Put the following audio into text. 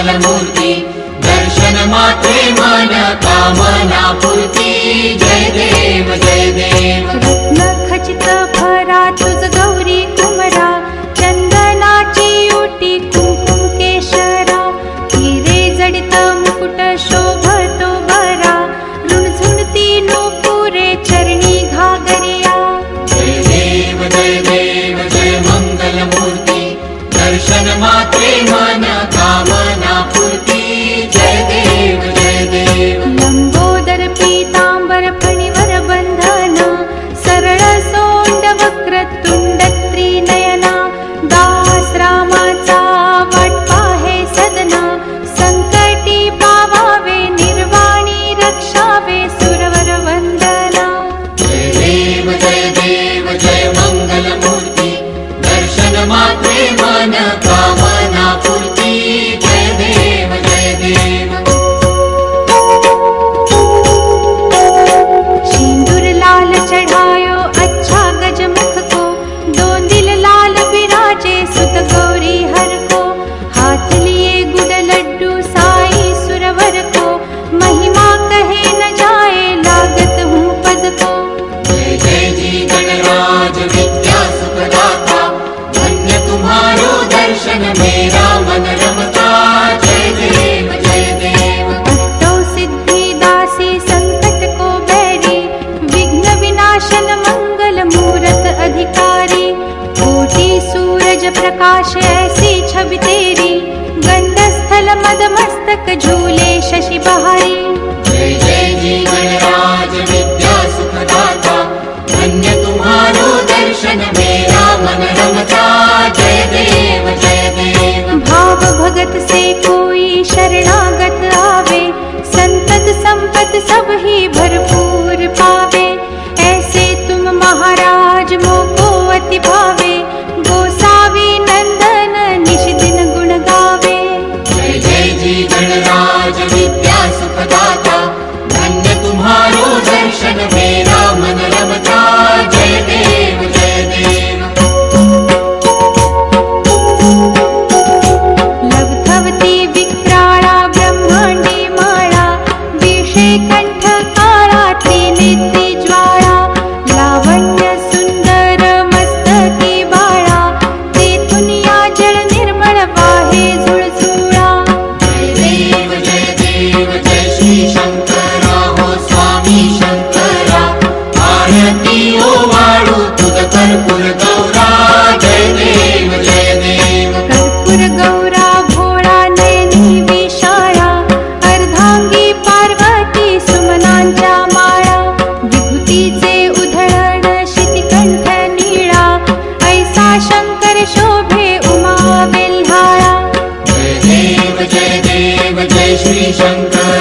मंगलमूर्ती दर्शन मात्रे मन कामना पूर्ती जय देव जय देव रत्न खचित भरा तुझ गौरी कुमरा चंदनाची ओटी कुंकुम केशरा हिरे जडित मुकुट शोभतो बरा रुणझुणती नूपुरे चरणी घागरिया जय देव जय मंगलमूर्ती दर्शन मात्रे मन कामना पूर्ती जय देव जय देव लंबोदर पीतांबर फणीवर बंधन सरळ सोंड वक्र तुंड त्रिनयना दास रामाचा वाट पाहे सदना संकटी पावावे निर्वाणी रक्षावे सुरवर वंदना जय देव जय मंगलमूर्ती दर्शन मात्रे मन कामना पूर्ती जय देव जय देव सिंदूर लाल चढ़ायो अच्छा गजमुख को दो दिल लाल विराजे सुत गौरी हर को हाथ लिए गुड़ लड्डू साई सुरवर को महिमा कहे न जाए लागत हूँ पद को जय जी गणराज विद्या सुखदाता धन्य तुम्हारो दर्शन मेरा मन रमता जय देव जय देव अष्टौ सिद्धि दासी संकट को बैरी विघ्न विनाशन मंगल मूरत अधिकारी कोटि सूरज प्रकाश ऐसी छवि तेरी गंधस्थल मद मस्तक झूले शशि बहारी जय जी गणराज विद्या सुखदाता धन्य तुम्हारो दर्शन मेरा मन रमता जय देव जय देव भाव भगत से कोई शरणागत आवे संतत संपत सब ही भरपूर पावे ऐसे तुम महाराज मोको अति भावे गोसावी नंदन निश दिन गुण गावे जय जी गणराज विद्या सुखदाता धन्य तुम्हारो दर्शन मेरा मन रमता जय देव जय देव लवथवती विक्राळा ब्रह्मांडी माळा विषे कंठ काळा त्रिनेत्री ज्वाळा लावण्य सुंदर मस्तकी बाळा तेथून या जळ निर्मळ वाहे झुळझुळा जय जय श्री शंकरा हो स्वामी शंकरा आरती ओ वाळू तुझ कर्पूर गौरा जय देव जय देव कर्पूर गौरा भोळा नयनी विशाळा अर्धांगी पार्वती सुमनांच्या माळा विभूतीचे उधळण शितिकंठ निळा ऐसा शंकर शोभे उमा वेल्हाळा जय देव जय श्री शंकर